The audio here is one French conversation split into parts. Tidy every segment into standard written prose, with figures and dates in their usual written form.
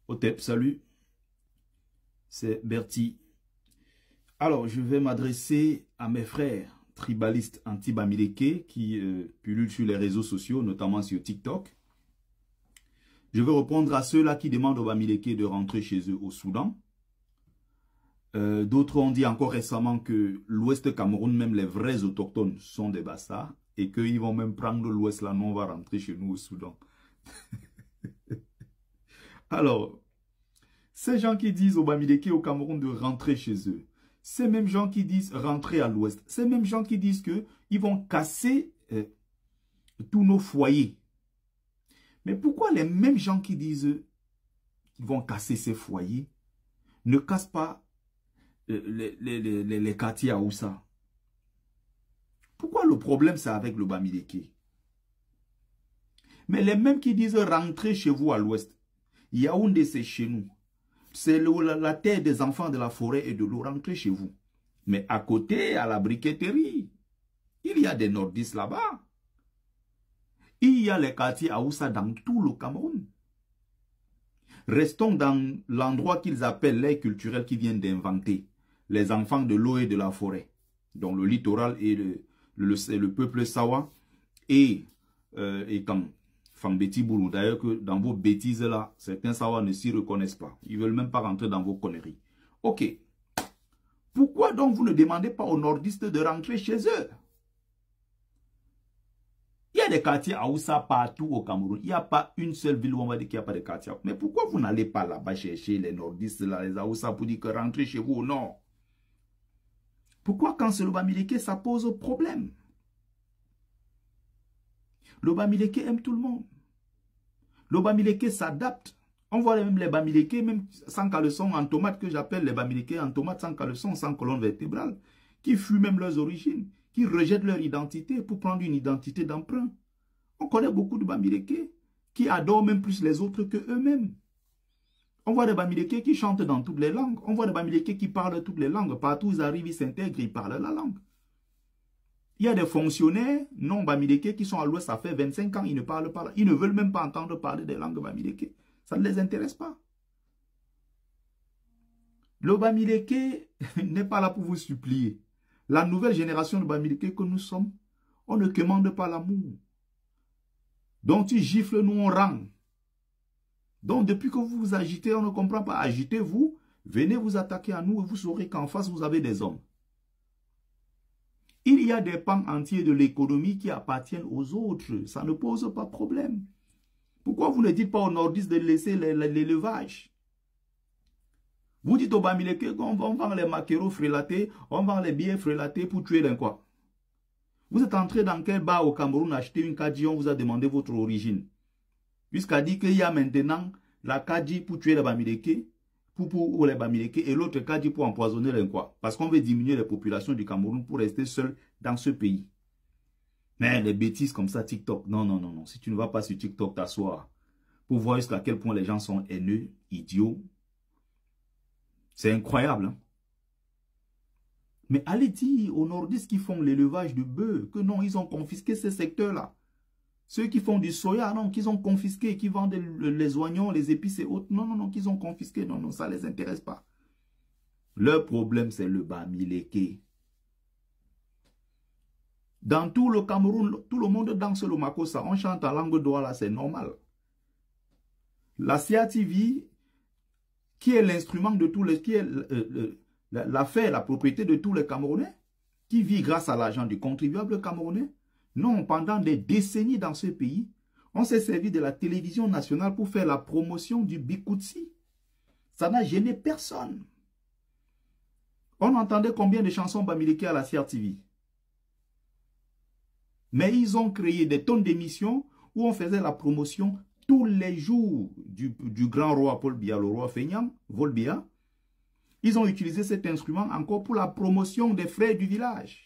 Otep, salut, c'est Bertie. Alors, je vais m'adresser à mes frères tribalistes anti-Bamileke qui pullulent sur les réseaux sociaux, notamment sur TikTok. Je vais répondre à ceux-là qui demandent aux Bamileke de rentrer chez eux au Soudan. D'autres ont dit encore récemment que l'Ouest Cameroun, même les vrais autochtones, sont des bastards et qu'ils vont même prendre l'Ouest là, nous on va rentrer chez nous au Soudan. Alors, ces gens qui disent aux Bamileke au Cameroun de rentrer chez eux, ces mêmes gens qui disent rentrer à l'Ouest, ces mêmes gens qui disent qu'ils vont casser tous nos foyers. Mais pourquoi les mêmes gens qui disent qu'ils vont casser ces foyers ne cassent pas les quartiers à Oussa? Pourquoi le problème c'est avec le Bamileke? Mais les mêmes qui disent rentrer chez vous à l'Ouest, Yaoundé c'est chez nous. C'est la terre des enfants de la forêt et de l'eau, rentrez chez vous. Mais à côté, à la briqueterie, il y a des nordistes là-bas. Il y a les quartiers à Oussa dans tout le Cameroun. Restons dans l'endroit qu'ils appellent l'air culturel qu'ils viennent d'inventer. Les enfants de l'eau et de la forêt. Donc le littoral et le peuple Sawa et comme Fambeti Boulou. D'ailleurs que dans vos bêtises là, certains Sawa ne s'y reconnaissent pas. Ils ne veulent même pas rentrer dans vos conneries. Ok. Pourquoi donc vous ne demandez pas aux nordistes de rentrer chez eux? Il y a des quartiers à Oussa partout au Cameroun. Il n'y a pas une seule ville où on va dire qu'il n'y a pas de quartiers. Mais pourquoi vous n'allez pas là-bas chercher les nordistes, là, les Aoussa pour dire que rentrez chez vous au nord? Pourquoi quand c'est le Bamileke, ça pose problème? Le Bamileke aime tout le monde. Le Bamileke s'adapte. On voit même les Bamileke, même sans caleçon, en tomate, que j'appelle les Bamileke en tomate, sans caleçon, sans colonne vertébrale, qui fuient même leurs origines, qui rejettent leur identité pour prendre une identité d'emprunt. On connaît beaucoup de Bamileke qui adorent même plus les autres que eux-mêmes. On voit des Bamileke qui chantent dans toutes les langues. On voit des Bamileke qui parlent toutes les langues. Partout où ils arrivent, ils s'intègrent, ils parlent la langue. Il y a des fonctionnaires non Bamileke qui sont à l'Ouest, ça fait 25 ans, ils ne parlent pas. Ils ne veulent même pas entendre parler des langues Bamileke. Ça ne les intéresse pas. Le Bamileke n'est pas là pour vous supplier. La nouvelle génération de Bamileke que nous sommes, on ne commande pas l'amour. Donc tu gifles, nous on rend. Donc depuis que vous vous agitez, on ne comprend pas. Agitez-vous, venez vous attaquer à nous et vous saurez qu'en face vous avez des hommes. Il y a des pans entiers de l'économie qui appartiennent aux autres. Ça ne pose pas de problème. Pourquoi vous ne dites pas aux nordistes de laisser l'élevage? Vous dites aux Bamileke qu'on vend les maquereaux frélatés, on vend les billets frélatés pour tuer les quoi? Vous êtes entré dans quel bar au Cameroun acheter une Kadji, on vous a demandé votre origine. Jusqu'à dire qu'il y a maintenant la Kadji pour tuer les Bamileke, pour les Bamileke, et l'autre Kadji pour empoisonner les quoi. Parce qu'on veut diminuer les populations du Cameroun pour rester seul dans ce pays. Mais les bêtises comme ça, TikTok, non, non, non, non. Si tu ne vas pas sur TikTok t'asseoir pour voir jusqu'à quel point les gens sont haineux, idiots, c'est incroyable. Hein? Mais allez dire aux nordistes qui font l'élevage de bœufs que non, ils ont confisqué ces secteurs-là. Ceux qui font du soya, non, qu'ils ont confisqué, qui vendent les oignons, les épices et autres, non, non, non, qu'ils ont confisqué, non, non, ça ne les intéresse pas. Leur problème, c'est le Bamileke. Dans tout le Cameroun, tout le monde danse le makossa. On chante en langue douala, c'est normal. La CATV, qui est l'instrument de tous les... qui est l'affaire, la propriété de tous les Camerounais, qui vit grâce à l'argent du contribuable camerounais. Non, pendant des décennies dans ce pays, on s'est servi de la télévision nationale pour faire la promotion du Bikoutsi. Ça n'a gêné personne. On entendait combien de chansons Bamileke à la CRTV. Mais ils ont créé des tonnes d'émissions où on faisait la promotion tous les jours du grand roi Paul Biya, le roi feignant, Volbia. Ils ont utilisé cet instrument encore pour la promotion des frères du village.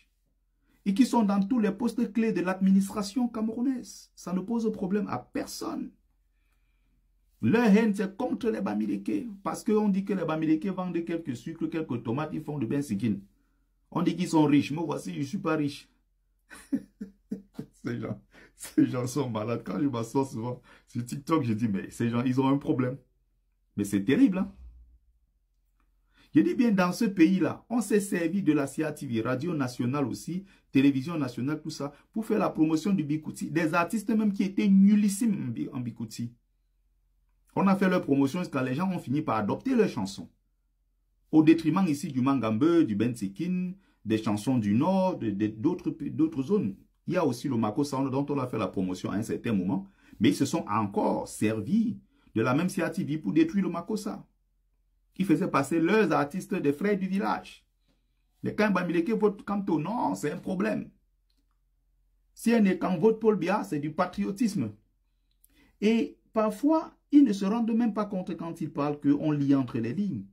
Et qui sont dans tous les postes clés de l'administration camerounaise. Ça ne pose problème à personne. Leur haine, c'est contre les Bamileke. Parce qu'on dit que les Bamileke vendent quelques sucres, quelques tomates, ils font de ben sikin. On dit qu'ils sont riches. Moi, voici, je ne suis pas riche. Ces gens sont malades. Quand je m'assois souvent sur TikTok, je dis, mais ces gens, ils ont un problème. Mais c'est terrible, hein? Je dis bien, dans ce pays-là, on s'est servi de la CATV, Radio Nationale aussi, Télévision Nationale, tout ça, pour faire la promotion du Bikouti. Des artistes même qui étaient nullissimes en Bikouti. On a fait leur promotion jusqu'à les gens ont fini par adopter leurs chansons. Au détriment ici du Mangambe, du Bensikin, des chansons du Nord, d'autres zones. Il y a aussi le Mako Sound dont on a fait la promotion à un certain moment. Mais ils se sont encore servis de la même CATV pour détruire le Makossa. Ils faisaient passer leurs artistes des frères du village. Mais quand Bamileke vote Kanto, non, c'est un problème. Si un Ekan vote Paul Biya, c'est du patriotisme. Et parfois, ils ne se rendent même pas compte quand ils parlent qu'on lit entre les lignes.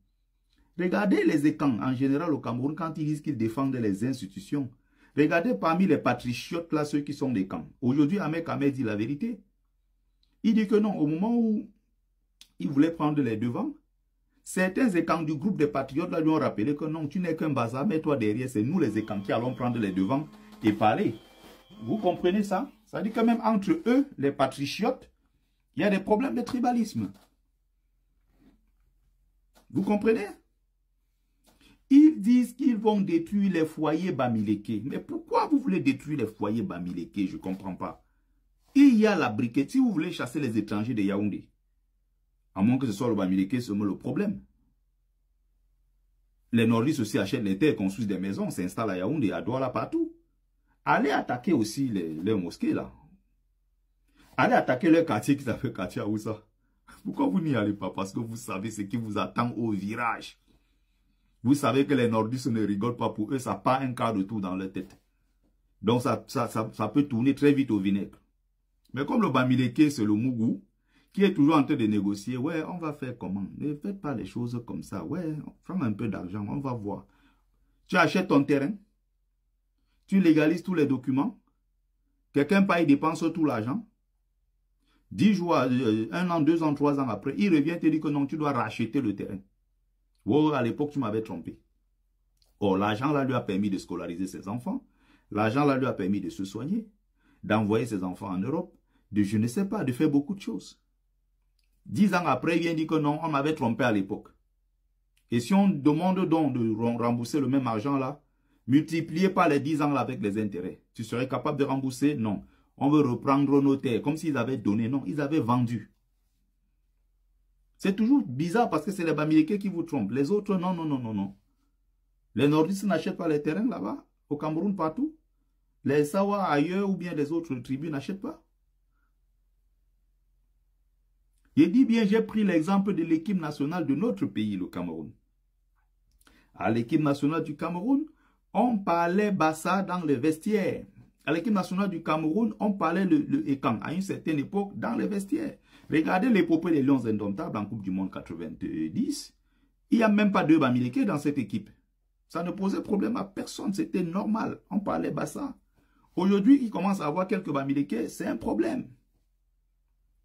Regardez les Ekans en général au Cameroun quand ils disent qu'ils défendent les institutions. Regardez parmi les patriotes là, ceux qui sont des camps. Aujourd'hui, Ahmed Ahmed dit la vérité. Il dit que non, au moment où il voulait prendre les devants, certains Ekans du groupe des patriotes là, lui ont rappelé que non, tu n'es qu'un bazar, mets-toi derrière, c'est nous les Ekans qui allons prendre les devants et parler. Vous comprenez ça? Ça dit que même entre eux, les patriotes, il y a des problèmes de tribalisme. Vous comprenez? Ils disent qu'ils vont détruire les foyers Bamileke. Mais pourquoi vous voulez détruire les foyers Bamileke? Je ne comprends pas. Il y a la briquette. Si vous voulez chasser les étrangers de Yaoundé, à moins que ce soit le Bamileke, c'est le problème. Les nordistes aussi achètent les terres, construisent des maisons, s'installent à Yaoundé, à Douala, partout. Allez attaquer aussi les mosquées là. Allez attaquer leur quartier qui s'appelle quartier Aoussa. Pourquoi vous n'y allez pas? Parce que vous savez ce qui vous attend au virage. Vous savez que les nordistes ne rigolent pas pour eux, ça part un quart de tour dans leur tête. Donc ça peut tourner très vite au vinaigre. Mais comme le Bamileke, c'est le Mougou, qui est toujours en train de négocier, ouais, on va faire comment? Ne faites pas les choses comme ça, ouais, prends un peu d'argent, on va voir. Tu achètes ton terrain, tu légalises tous les documents, quelqu'un paye, dépense tout l'argent, 10 jours, 1 an, 2 ans, 3 ans après, il revient te dire que non, tu dois racheter le terrain. Oh, à l'époque, tu m'avais trompé. Or, l'argent là lui a permis de scolariser ses enfants. L'argent là lui a permis de se soigner, d'envoyer ses enfants en Europe, de je ne sais pas, de faire beaucoup de choses. 10 ans après, il vient dire que non, on m'avait trompé à l'époque. Et si on demande donc de rembourser le même argent là, multiplié par les 10 ans là avec les intérêts, tu serais capable de rembourser? Non. On veut reprendre nos terres, comme s'ils avaient donné. Non, ils avaient vendu. C'est toujours bizarre parce que c'est les Bamileke qui vous trompent. Les autres, non, non, non, non, non. Les nordistes n'achètent pas les terrains là-bas, au Cameroun, partout. Les Sawa ailleurs ou bien les autres tribus n'achètent pas. J'ai dit bien, j'ai pris l'exemple de l'équipe nationale de notre pays, le Cameroun. À l'équipe nationale du Cameroun, on parlait Bassa dans les vestiaires. À l'équipe nationale du Cameroun, on parlait le Ekan à une certaine époque dans les vestiaires. Regardez l'épopée des Lions Indomptables en Coupe du Monde 90. Il n'y a même pas deux Bamileke dans cette équipe. Ça ne posait problème à personne, c'était normal. On parlait Bassa. Aujourd'hui, il commence à avoir quelques Bamileke, c'est un problème.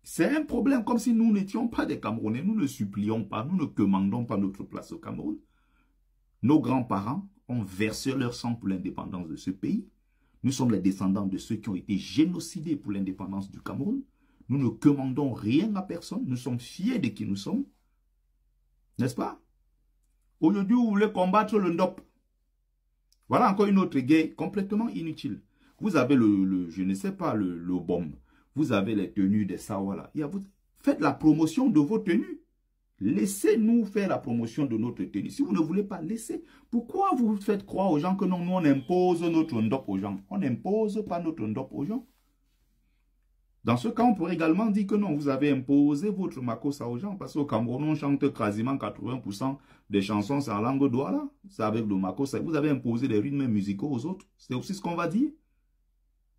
C'est un problème, comme si nous n'étions pas des Camerounais. Nous ne supplions pas, nous ne commandons pas notre place au Cameroun. Nos grands-parents ont versé leur sang pour l'indépendance de ce pays. Nous sommes les descendants de ceux qui ont été génocidés pour l'indépendance du Cameroun. Nous ne commandons rien à personne. Nous sommes fiers de qui nous sommes. N'est-ce pas? Aujourd'hui, vous voulez combattre le NDOP. Voilà encore une autre guerre complètement inutile. Vous avez je ne sais pas, le bombe. Vous avez les tenues des Sawala. Faites la promotion de vos tenues. Laissez-nous faire la promotion de notre tenue. Si vous ne voulez pas, laissez. Pourquoi vous faites croire aux gens que non, nous on impose notre ndop aux gens? On n'impose pas notre ndop aux gens. Dans ce cas, on pourrait également dire que non, vous avez imposé votre makossa aux gens. Parce qu'au Cameroun, on chante quasiment 80% des chansons, c'est en langue douala. C'est avec le makossa. Vous avez imposé des rythmes musicaux aux autres. C'est aussi ce qu'on va dire.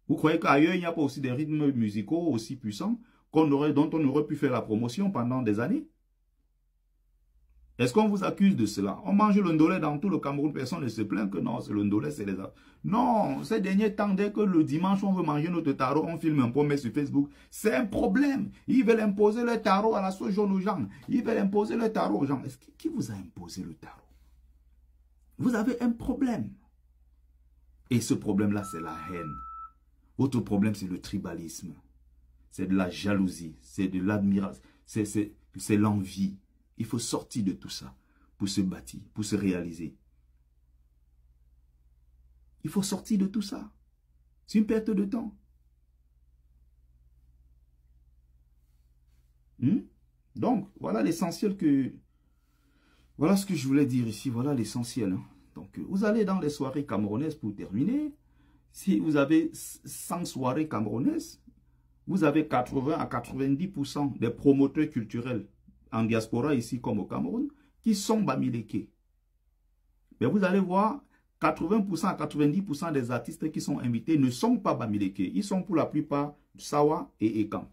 Vous croyez qu'ailleurs, il n'y a pas aussi des rythmes musicaux aussi puissants dont on aurait pu faire la promotion pendant des années? Est-ce qu'on vous accuse de cela? On mange le ndolé dans tout le Cameroun, personne ne se plaint que non, c'est le ndolé, c'est les autres. Non, ces derniers temps, dès que le dimanche, on veut manger notre taro, on filme un peu, on met sur Facebook. C'est un problème. Ils veulent imposer le taro à la sauce jaune aux gens. Ils veulent imposer le taro aux gens. Qui vous a imposé le taro? Vous avez un problème. Et ce problème-là, c'est la haine. Votre problème, c'est le tribalisme. C'est de la jalousie. C'est de l'admiration. C'est l'envie. Il faut sortir de tout ça pour se bâtir, pour se réaliser. Il faut sortir de tout ça. C'est une perte de temps. Donc, voilà l'essentiel que... Voilà ce que je voulais dire ici. Voilà l'essentiel. Donc, vous allez dans les soirées camerounaises pour terminer. Si vous avez 100 soirées camerounaises, vous avez 80 à 90% des promoteurs culturels en diaspora ici comme au Cameroun qui sont bamileke. Mais vous allez voir, 80% à 90% des artistes qui sont invités ne sont pas bamileke. Ils sont pour la plupart Sawa et Ekam.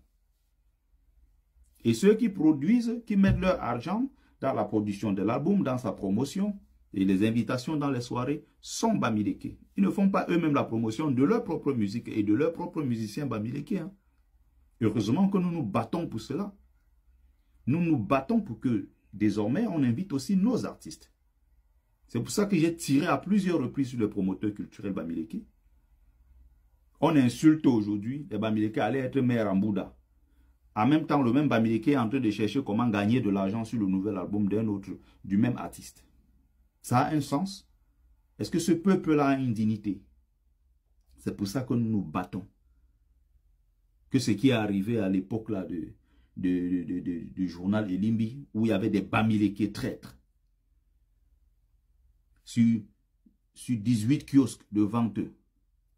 Et ceux qui produisent, qui mettent leur argent dans la production de l'album, dans sa promotion et les invitations dans les soirées, sont bamileke. Ils ne font pas eux-mêmes la promotion de leur propre musique et de leurs propres musiciens bamileke. Heureusement que nous nous battons pour cela. Nous nous battons pour que désormais on invite aussi nos artistes. C'est pour ça que j'ai tiré à plusieurs reprises sur les promoteurs culturels bamileke. On insulte aujourd'hui les bamileke allaient être maires en Bouddha. En même temps, le même bamileke est en train de chercher comment gagner de l'argent sur le nouvel album d'un autre, du même artiste. Ça a un sens? Est-ce que ce peuple-là a une dignité? C'est pour ça que nous nous battons. Que ce qui est arrivé à l'époque là du journal Elimbi, où il y avait des bamileke traîtres. Sur 18 kiosques de vente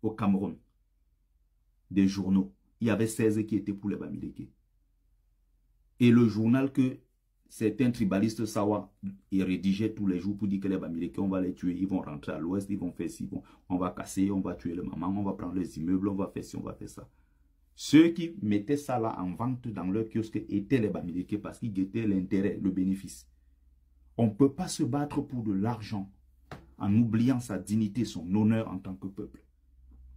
au Cameroun, des journaux, il y avait 16 qui étaient pour les bamileke. Et le journal que certains tribalistes Sawa ils rédigeaient tous les jours pour dire que les bamileke, on va les tuer, ils vont rentrer à l'ouest, ils vont faire ci, on va casser, on va tuer les mamans, on va prendre les immeubles, on va faire ci, on va faire ça. Ceux qui mettaient ça là en vente dans leur kiosque étaient les bamileke parce qu'ils guettaient l'intérêt, le bénéfice. On ne peut pas se battre pour de l'argent en oubliant sa dignité, son honneur en tant que peuple.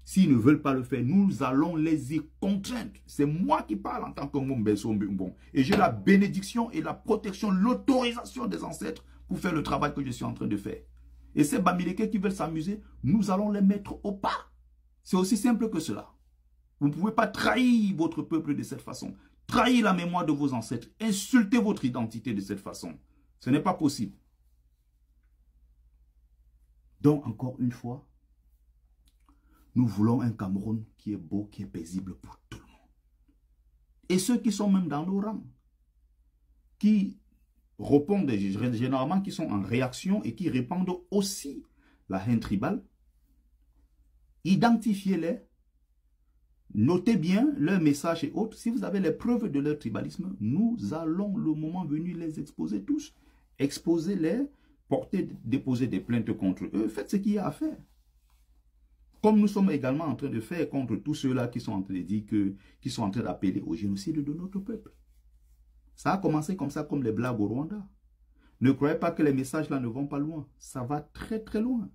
S'ils ne veulent pas le faire, nous allons les y contraindre. C'est moi qui parle en tant que Mumbeso. Et j'ai la bénédiction et la protection, l'autorisation des ancêtres pour faire le travail que je suis en train de faire. Et ces bamileke qui veulent s'amuser, nous allons les mettre au pas. C'est aussi simple que cela. Vous ne pouvez pas trahir votre peuple de cette façon. Trahir la mémoire de vos ancêtres. Insulter votre identité de cette façon. Ce n'est pas possible. Donc, encore une fois, nous voulons un Cameroun qui est beau, qui est paisible pour tout le monde. Et ceux qui sont même dans nos rangs, qui répondent généralement, qui sont en réaction et qui répandent aussi la haine tribale, identifiez-les, notez bien leurs messages et autres. Si vous avez les preuves de leur tribalisme, nous allons, le moment venu, les exposer tous. Exposez-les, déposez des plaintes contre eux, faites ce qu'il y a à faire. Comme nous sommes également en train de faire contre tous ceux-là qui sont en train de dire qui sont en train d'appeler au génocide de notre peuple. Ça a commencé comme ça, comme les blagues au Rwanda. Ne croyez pas que les messages là ne vont pas loin. Ça va très très loin.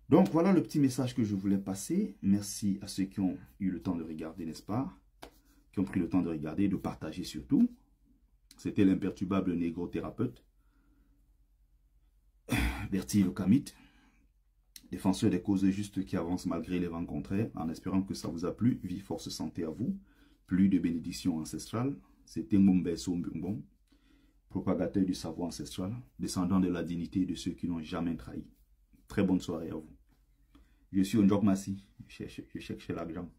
Donc voilà le petit message que je voulais passer. Merci à ceux qui ont eu le temps de regarder, n'est-ce pas? Qui ont pris le temps de regarder et de partager surtout. C'était l'imperturbable négro-thérapeute, Bertie Lokamit, défenseur des causes justes qui avancent malgré les vents contraires, en espérant que ça vous a plu. Vie, force, santé à vous. Plus de bénédictions ancestrales. C'était Mumbeso Mbumbon, propagateur du savoir ancestral, descendant de la dignité de ceux qui n'ont jamais trahi. Très bonne soirée à vous. Je suis Onjok Massi, je cherche l'argent.